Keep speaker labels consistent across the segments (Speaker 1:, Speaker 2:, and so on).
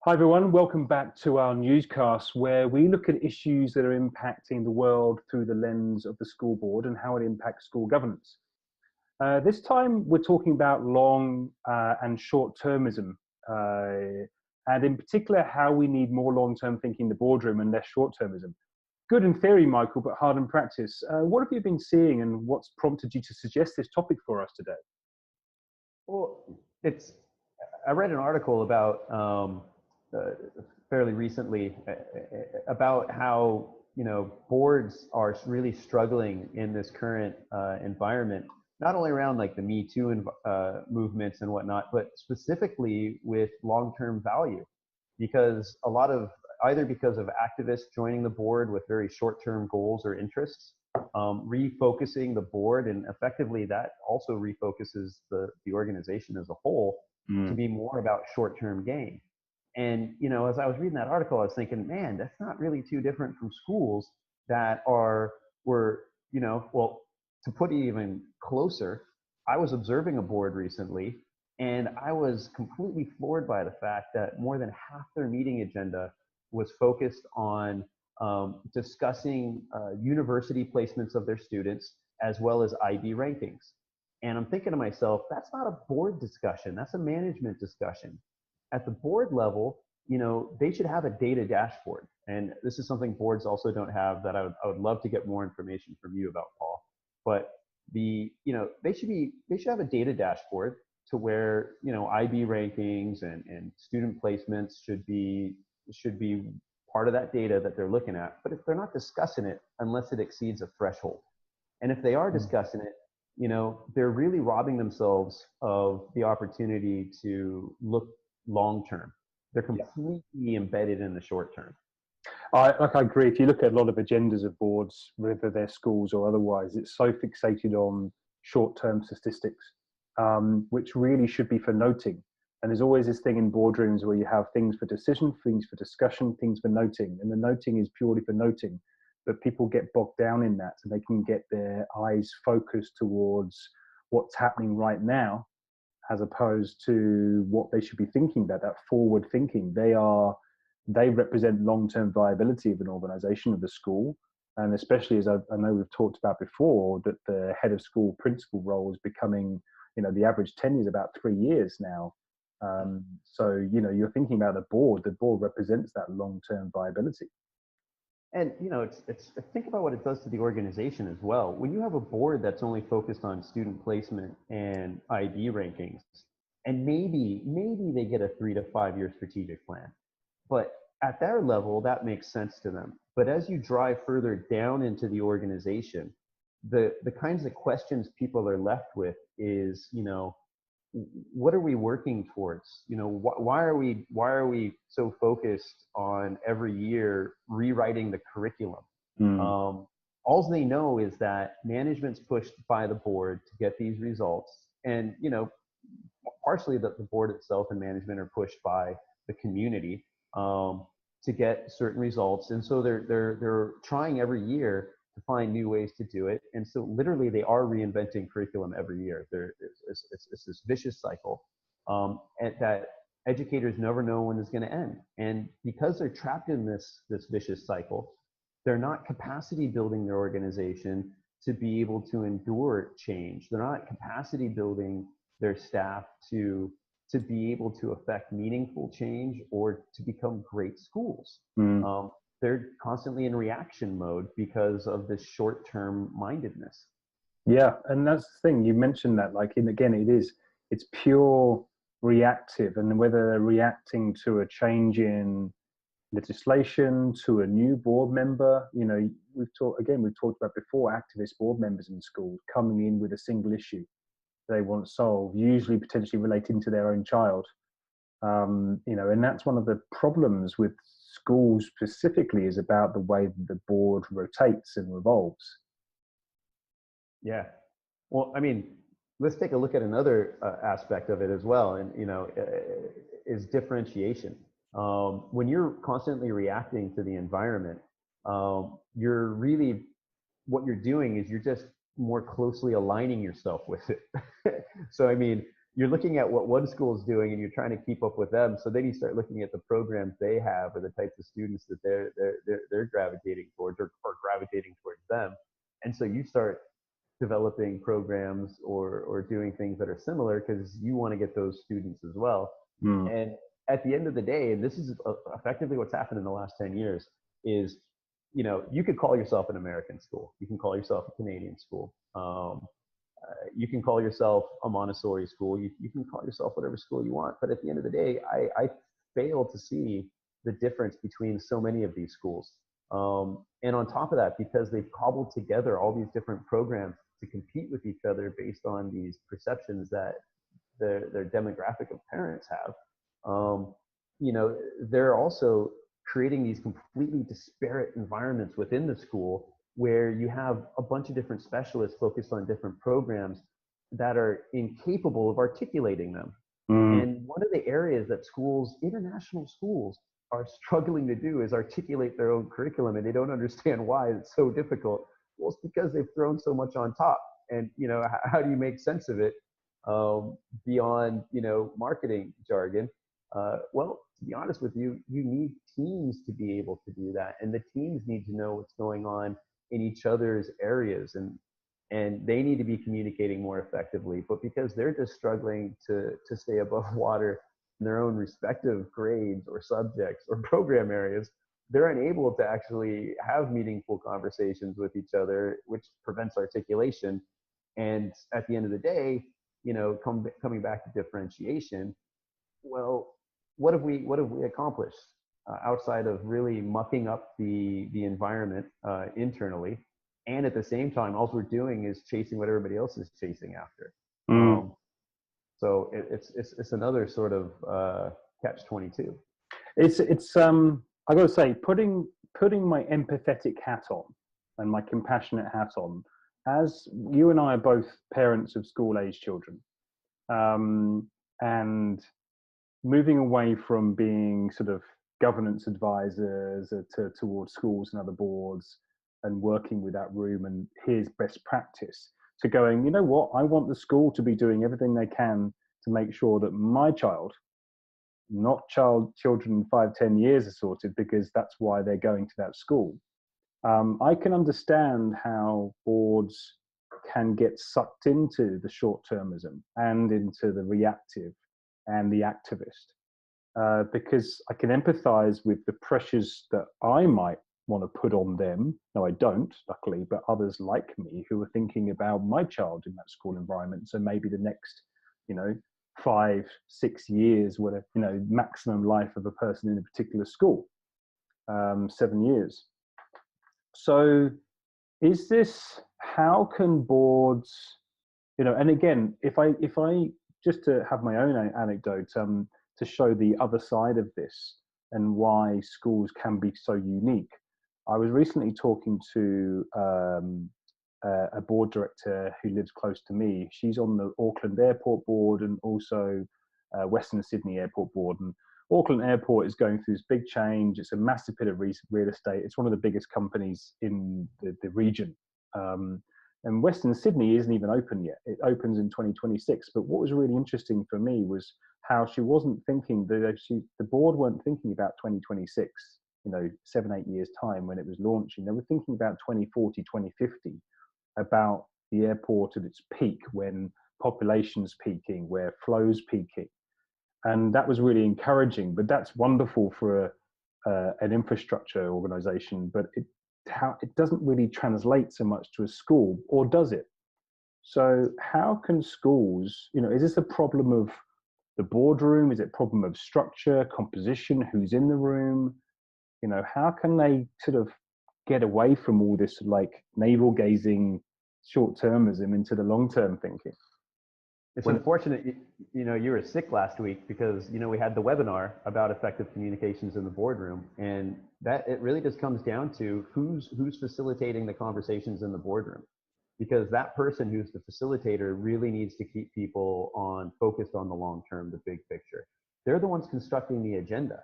Speaker 1: Hi everyone, welcome back to our newscast where we look at issues that are impacting the world through the lens of the school board and how it impacts school governance. This time we're talking about long and short-termism, and in particular how we need more long-term thinking in the boardroom and less short-termism. Good in theory, Michael, but hard in practice. What have you been seeing and what's prompted you to suggest this topic for us today?
Speaker 2: Well, I read an article about fairly recently about how boards are really struggling in this current environment, not only around like the Me Too movements and whatnot, but specifically with long-term value, because either because of activists joining the board with very short-term goals or interests, refocusing the board, and effectively that also refocuses the organization as a whole to be more about short-term gain. And as I was reading that article, I was thinking, man, that's not really too different from schools that were well, to put it even closer, I was observing a board recently, and I was completely floored by the fact that more than half their meeting agenda was focused on discussing university placements of their students as well as IB rankings. And I'm thinking to myself, that's not a board discussion, that's a management discussion. At the board level, they should have a data dashboard. And this is something boards also don't have that I would love to get more information from you about, Paul. But they should have a data dashboard to where, IB rankings and student placements should be part of that data that they're looking at. But if they're not discussing it unless it exceeds a threshold, and if they are discussing it, they're really robbing themselves of the opportunity to look long-term. They're completely embedded in the short term.
Speaker 1: I agree. If you look at a lot of agendas of boards, whether they're schools or otherwise, it's so fixated on short-term statistics, which really should be for noting. And there's always this thing in boardrooms where you have things for decision, things for discussion, things for noting. And the noting is purely for noting. But people get bogged down in that, so they can get their eyes focused towards what's happening right now, as opposed to what they should be thinking about, that forward thinking. They represent long-term viability of an organization, of the school. And especially as I know we've talked about before, that the head of school principal role is becoming, the average tenure is about 3 years now. So, you're thinking about the board represents that long-term viability.
Speaker 2: And it's think about what it does to the organization as well. When you have a board that's only focused on student placement and IB rankings, and maybe they get a 3 to 5 year strategic plan, but at their level that makes sense to them. But as you drive further down into the organization, the kinds of questions people are left with is, what are we working towards? Why are we so focused on every year rewriting the curriculum? All they know is that management's pushed by the board to get these results, and partially that the board itself and management are pushed by the community to get certain results, and so they're trying every year to find new ways to do it. And so literally they are reinventing curriculum every year. It's this vicious cycle, and that educators never know when it's going to end. And because they're trapped in this vicious cycle, they're not capacity building their organization to be able to endure change. They're not capacity building their staff to be able to affect meaningful change or to become great schools. They're constantly in reaction mode because of this short-term mindedness.
Speaker 1: Yeah, and that's the thing, you mentioned that, it's pure reactive, and whether they're reacting to a change in legislation, to a new board member, we've talked about before, activist board members in schools coming in with a single issue they want solved, usually potentially relating to their own child. And that's one of the problems with schools specifically, is about the way the board rotates and revolves.
Speaker 2: Yeah. Well, let's take a look at another aspect of it as well, and is differentiation. When you're constantly reacting to the environment, what you're doing is you're just more closely aligning yourself with it. So you're looking at what one school is doing and you're trying to keep up with them. So then you start looking at the programs they have or the types of students that they're gravitating towards or gravitating towards them. And so you start developing programs or doing things that are similar because you want to get those students as well.
Speaker 1: Mm.
Speaker 2: And at the end of the day, and this is effectively what's happened in the last 10 years, is, you know, you could call yourself an American school. You can call yourself a Canadian school. You can call yourself a Montessori school. You can call yourself whatever school you want. But at the end of the day, I fail to see the difference between so many of these schools. And on top of that, because they've cobbled together all these different programs to compete with each other based on these perceptions that their demographic of parents have, you know, they're also creating these completely disparate environments within the school where you have a bunch of different specialists focused on different programs that are incapable of articulating them. And one of the areas that schools, international schools, are struggling to do is articulate their own curriculum, and they don't understand why it's so difficult. Well, it's because they've thrown so much on top. And, you know, how do you make sense of it beyond, you know, marketing jargon? Well, to be honest with you, you need teams to be able to do that. And the teams need to know what's going on in each other's areas, and they need to be communicating more effectively. But because they're just struggling to stay above water in their own respective grades or subjects or program areas, they're unable to actually have meaningful conversations with each other, which prevents articulation. And at the end of the day, you know, coming back to differentiation, well, what have we accomplished outside of really mucking up the environment internally? And at the same time, all we're doing is chasing what everybody else is chasing after. So it's another sort of catch-22.
Speaker 1: It's I got to say, putting my empathetic hat on and my compassionate hat on, as you and I are both parents of school-age children, and moving away from being sort of governance advisors towards schools and other boards and working with that room and here's best practice, to going, you know what, I want the school to be doing everything they can to make sure that my child, not children 5-10 years are sorted, because that's why they're going to that school. I can understand how boards can get sucked into the short-termism and into the reactive and the activist, because I can empathize with the pressures that I might want to put on them. No, I don't, luckily, but others like me who are thinking about my child in that school environment. So maybe the next, you know, 5-6 years, whatever, you know, maximum life of a person in a particular school, 7 years. So is this, how can boards, you know, and again, if I just to have my own anecdote, to show the other side of this and why schools can be so unique. I was recently talking to a board director who lives close to me. She's on the Auckland Airport board and also Western Sydney Airport board. And Auckland Airport is going through this big change. It's a massive bit of real estate. It's one of the biggest companies in the region. And Western Sydney isn't even open yet. It opens in 2026. But what was really interesting for me was how she wasn't thinking, the board weren't thinking about 2026, you know, 7-8 years time when it was launching. They were thinking about 2040, 2050, about the airport at its peak, when population's peaking, where flow's peaking. And that was really encouraging. But that's wonderful for an infrastructure organization, but it doesn't really translate so much to a school, or does it? So how can schools, you know, is this a problem of the boardroom? Is it a problem of structure, composition, who's in the room? You know, how can they sort of get away from all this like navel gazing short-termism into the long-term thinking?
Speaker 2: It's unfortunate, you know, you were sick last week because, you know, we had the webinar about effective communications in the boardroom, and that it really just comes down to who's facilitating the conversations in the boardroom, because that person who's the facilitator really needs to keep people focused on the long term, the big picture. They're the ones constructing the agenda.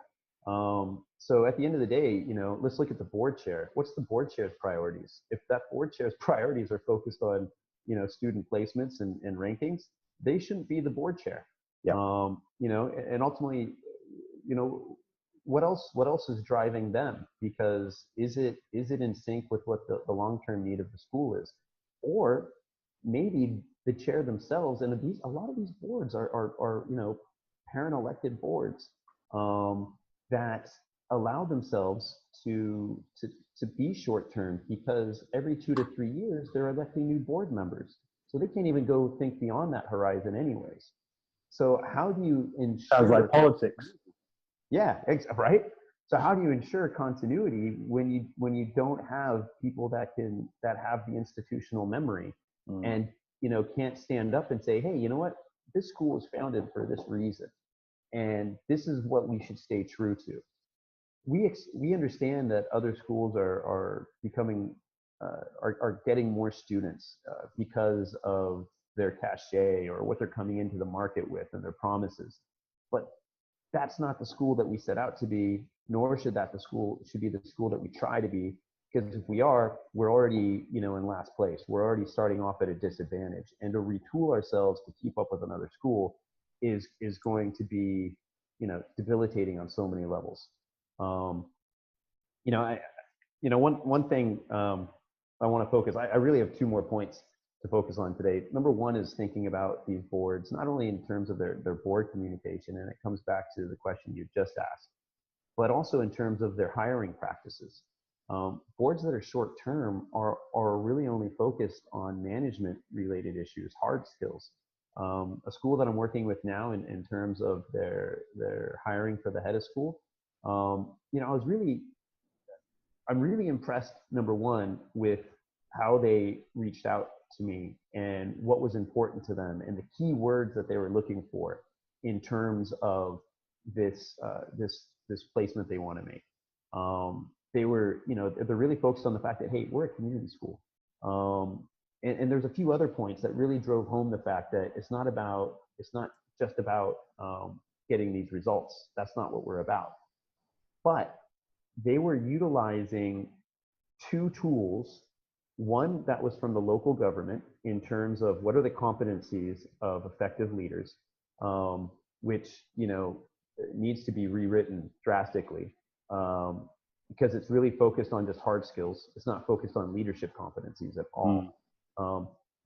Speaker 2: So at the end of the day, you know, let's look at the board chair. What's the board chair's priorities? If that board chair's priorities are focused on, you know, student placements and rankings, they shouldn't be the board chair.
Speaker 1: Yeah.
Speaker 2: You know, and ultimately, you know, what else is driving them? Because is it in sync with what the long-term need of the school is? Or maybe the chair themselves, and a lot of these boards are you know, parent elected boards that allow themselves to be short-term, because every 2 to 3 years they're electing new board members, so they can't even go think beyond that horizon anyways. So how do you ensure?
Speaker 1: Sounds like politics.
Speaker 2: Yeah, right. So how do you ensure continuity when you don't have people that have the institutional memory and, you know, can't stand up and say, hey, you know what, this school was founded for this reason, and this is what we should stay true to. We understand that other schools are becoming are getting more students because of their cachet or what they're coming into the market with and their promises, but that's not the school that we set out to be, nor should be the school that we try to be, because if we are, we're already, you know, in last place. We're already starting off at a disadvantage, and to retool ourselves to keep up with another school is going to be, you know, debilitating on so many levels. You know, one thing I want to focus. I really have 2 more points to focus on today. Number one is thinking about these boards, not only in terms of their board communication, and it comes back to the question you just asked, but also in terms of their hiring practices. Boards that are short term are really only focused on management related issues, hard skills. A school that I'm working with now in terms of their hiring for the head of school, you know, I'm really impressed, number one, with how they reached out to me and what was important to them and the key words that they were looking for in terms of this placement they want to make. They were, you know, they're really focused on the fact that, hey, we're a community school. And there's a few other points that really drove home the fact that it's not just about getting these results. That's not what we're about. But they were utilizing 2 tools. One that was from the local government in terms of what are the competencies of effective leaders, which, you know, needs to be rewritten drastically because it's really focused on just hard skills. It's not focused on leadership competencies at all.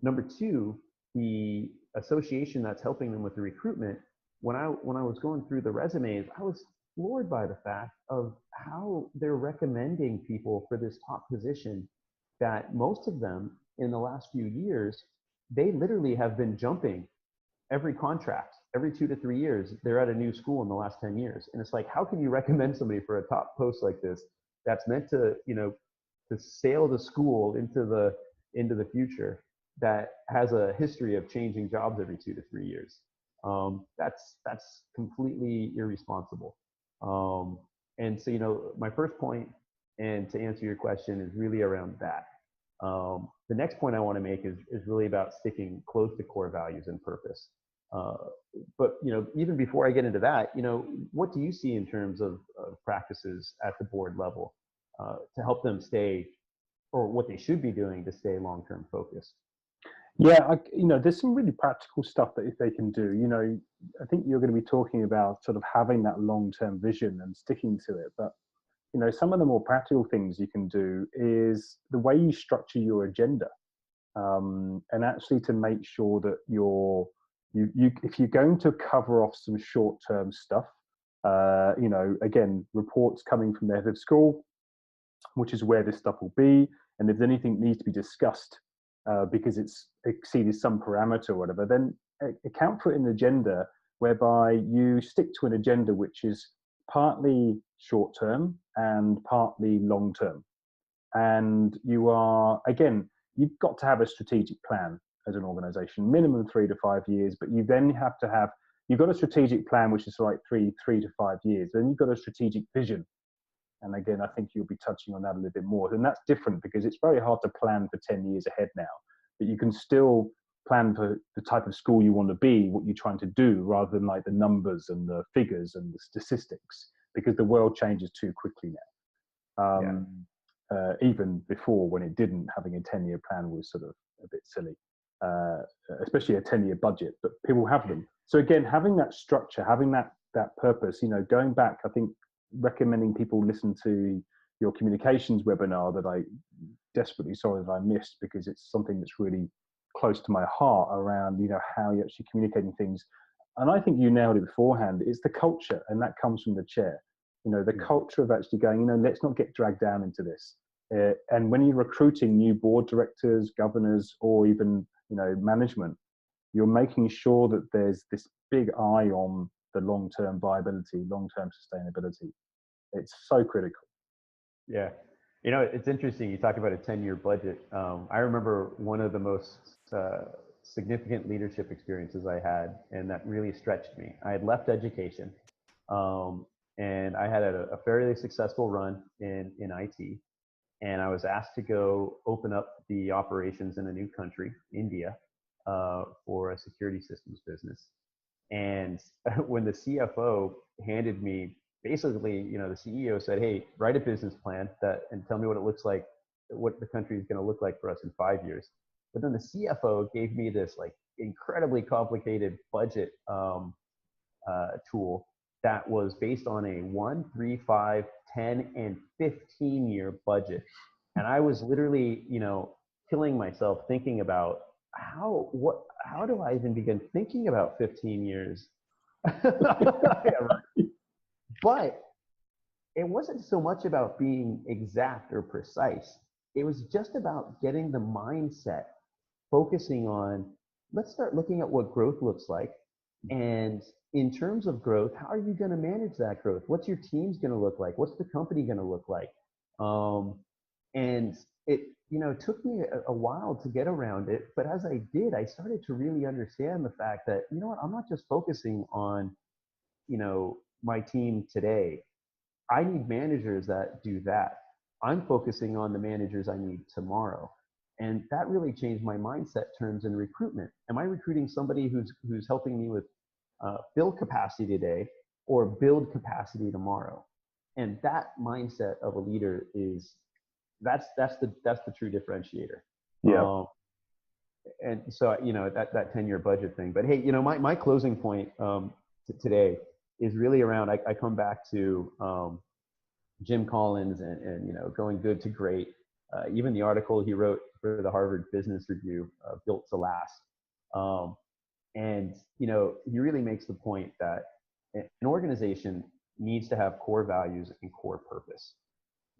Speaker 2: Number 2, the association that's helping them with the recruitment. When I was going through the resumes, I was floored by the fact of how they're recommending people for this top position, that most of them in the last few years, they literally have been jumping every contract. Every 2 to 3 years, they're at a new school in the last 10 years. And it's like, how can you recommend somebody for a top post like this that's meant to, you know, to sail the school into the future, that has a history of changing jobs every 2 to 3 years? That's completely irresponsible. And so, you know, my first point, and to answer your question, is really around that. The next point I want to make is really about sticking close to core values and purpose. But, you know, even before I get into that, you know, what do you see in terms of practices at the board level to help them stay, or what they should be doing to stay long-term focused?
Speaker 1: Yeah, you know, there's some really practical stuff that if they can do, you know, I think you're going to be talking about sort of having that long-term vision and sticking to it. But, you know, some of the more practical things you can do is the way you structure your agenda, and actually to make sure that if you're going to cover off some short-term stuff, you know, again, reports coming from the head of school, which is where this stuff will be, and if anything needs to be discussed because it's exceeded some parameter or whatever, then account for it in the agenda, whereby you stick to an agenda which is partly short-term and partly long-term. And you are, again, you've got to have a strategic plan as an organization, minimum 3 to 5 years, but you then have to have, you've got a strategic plan, which is like three to 5 years, then you've got a strategic vision. And again, I think you'll be touching on that a little bit more. And that's different because it's very hard to plan for 10 years ahead now, but you can still plan for the type of school you want to be, what you're trying to do, rather than like the numbers and the figures and the statistics, because the world changes too quickly now. Even before, when it didn't, having a 10-year plan was sort of a bit silly. especially a 10-year budget, but people have them. So again, having that structure, having that purpose, going back, I think recommending people listen to your communications webinar that I desperately sorry that I missed, because it's something that's really close to my heart around, how you're actually communicating things. And I think you nailed it beforehand. It's the culture, and that comes from the chair. The culture of actually going, let's not get dragged down into this. And when you're recruiting new board directors, governors, or even, management, you're making sure that there's this big eye on the long-term viability, long-term sustainability. It's so critical.
Speaker 2: Yeah. It's interesting. You talk about a 10-year budget. I remember one of the most significant leadership experiences I had, and that really stretched me. I had left education, and I had a fairly successful run in IT. And I was asked to go open up the operations in a new country, India, for a security systems business. And when the CFO handed me, basically, the CEO said, "Hey, write a business plan and tell me what it looks like, what the country is going to look like for us in 5 years." But then the CFO gave me this incredibly complicated budget tool that was based on a 1, 3, 5, 10, and 15-year budget. And I was literally, killing myself thinking about how do I even begin thinking about 15 years? But it wasn't so much about being exact or precise. It was just about getting the mindset, focusing on, let's start looking at what growth looks like. And in terms of growth, how are you going to manage that growth? What's your team's going to look like? What's the company going to look like? And it, took me a while to get around it. But as I did, I started to really understand the fact that, I'm not just focusing on, my team today. I need managers that do that. I'm focusing on the managers I need tomorrow. And that really changed my mindset terms in recruitment. Am I recruiting somebody who's helping me with build capacity today or build capacity tomorrow? And that mindset of a leader that's the true differentiator.
Speaker 1: Yeah.
Speaker 2: And so, that 10-year budget thing. But hey, my closing point today is really around, I come back to Jim Collins and going good to great. Even the article he wrote for the Harvard Business Review, Built to Last. And, he really makes the point that an organization needs to have core values and core purpose.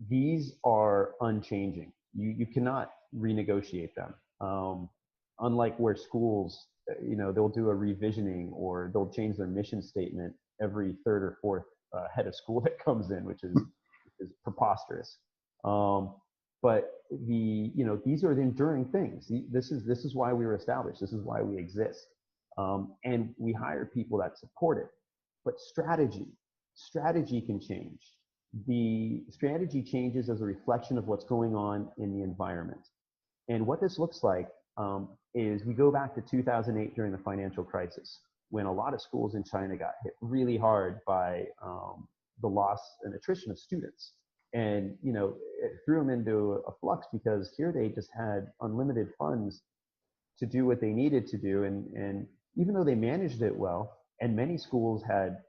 Speaker 2: These are unchanging. You cannot renegotiate them. Unlike where schools, they'll do a revisioning or they'll change their mission statement every third or fourth head of school that comes in, which is preposterous. But these are the enduring things. This is why we were established. This is why we exist. And we hire people that support it. But strategy can change. The strategy changes as a reflection of what's going on in the environment. And what this looks like is we go back to 2008 during the financial crisis, when a lot of schools in China got hit really hard by the loss and attrition of students. And, it threw them into a flux because here they just had unlimited funds to do what they needed to do. And even though they managed it well, and many schools had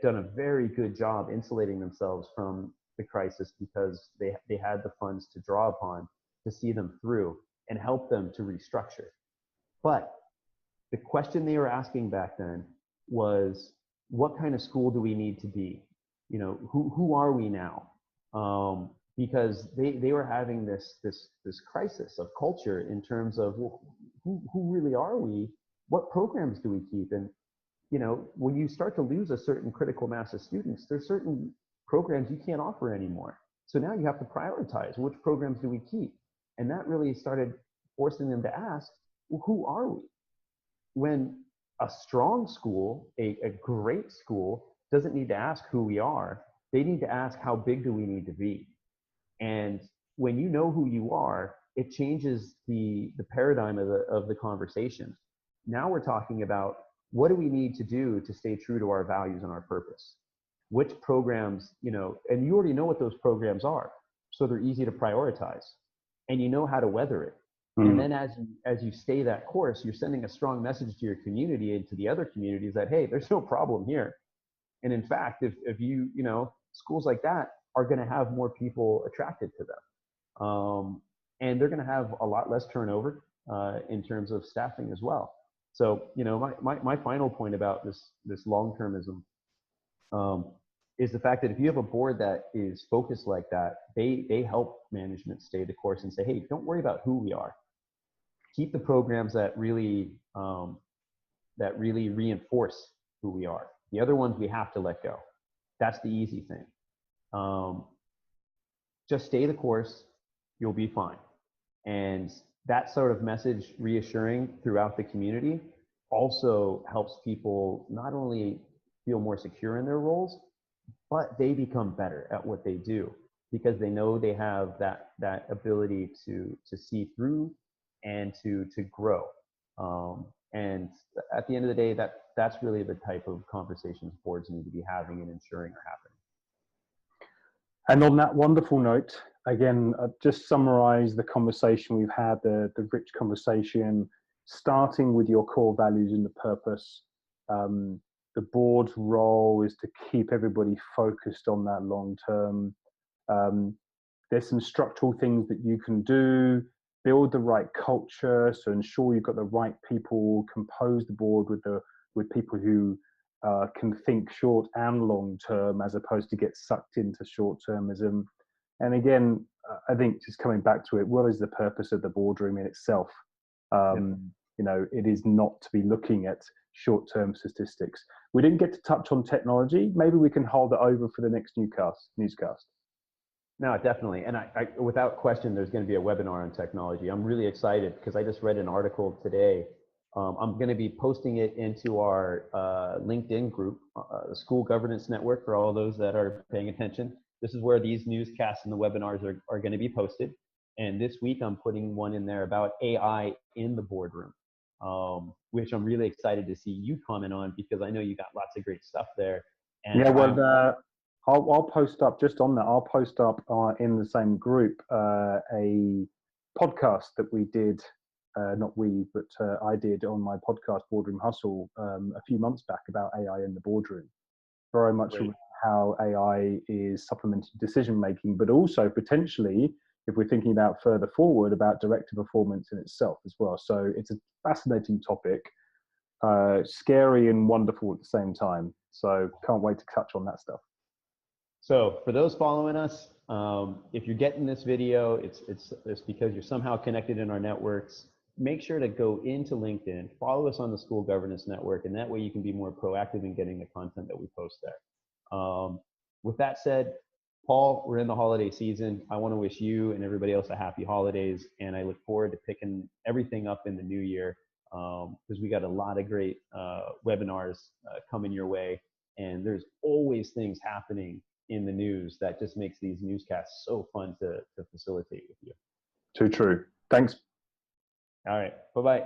Speaker 2: done a very good job insulating themselves from the crisis because they had the funds to draw upon to see them through and help them to restructure. But the question they were asking back then was, what kind of school do we need to be? Who are we now? Because they were having this crisis of culture in terms of, well, who really are we? What programs do we keep? And when you start to lose a certain critical mass of students, there's certain programs you can't offer anymore. So now you have to prioritize, which programs do we keep? And that really started forcing them to ask, well, who are we? When a strong school, a great school, doesn't need to ask who we are. They need to ask, how big do we need to be? And when you know who you are, it changes the paradigm of the conversation. Now we're talking about, what do we need to do to stay true to our values and our purpose? Which programs, and you already know what those programs are, so they're easy to prioritize, and you know how to weather it. And then as you stay that course, you're sending a strong message to your community and to the other communities that, hey, there's no problem here. And in fact, if you know, schools like that are going to have more people attracted to them. And they're going to have a lot less turnover in terms of staffing as well. So, you know, my final point about this long-termism is the fact that if you have a board that is focused like that, they help management stay the course and say, hey, don't worry about who we are. Keep the programs that really reinforce who we are. The other ones we have to let go. That's the easy thing. Just stay the course, you'll be fine. And that sort of message reassuring throughout the community also helps people not only feel more secure in their roles, but they become better at what they do because they know they have that ability to see through and to grow. And at the end of the day, that's really the type of conversations boards need to be having and ensuring are happening.
Speaker 1: And on that wonderful note, again, just summarize the conversation we've had, the rich conversation, starting with your core values and the purpose. The board's role is to keep everybody focused on that long term. There's some structural things that you can do, build the right culture, so ensure you've got the right people, compose the board with people who can think short and long term as opposed to get sucked into short termism. And again, I think just coming back to it, what is the purpose of the boardroom in itself? You know, it is not to be looking at short-term statistics. We didn't get to touch on technology. Maybe we can hold it over for the next newscast.
Speaker 2: No, definitely. And I without question, there's going to be a webinar on technology. I'm really excited because I just read an article today. I'm going to be posting it into our LinkedIn group, the School Governance Network, for all those that are paying attention. This is where these newscasts and the webinars are going to be posted. And this week, I'm putting one in there about AI in the boardroom, which I'm really excited to see you comment on because I know you got lots of great stuff there. And
Speaker 1: yeah, well, I'll post up just on that. I'll post up in the same group a podcast that we did, not we, but I did on my podcast Boardroom Hustle a few months back about AI in the boardroom. Very much how AI is supplementing decision making, but also potentially, if we're thinking about further forward, about director performance in itself as well. So it's a fascinating topic, scary and wonderful at the same time. So can't wait to touch on that stuff.
Speaker 2: So for those following us, if you're getting this video, it's because you're somehow connected in our networks. Make sure to go into LinkedIn, follow us on the School Governance Network, and that way you can be more proactive in getting the content that we post there. With that said, Paul, we're in the holiday season. I want to wish you and everybody else a happy holidays, and I look forward to picking everything up in the new year because we got a lot of great webinars coming your way, and there's always things happening in the news that just makes these newscasts so fun to facilitate with you.
Speaker 1: Too true. Thanks.
Speaker 2: All right. Bye-bye.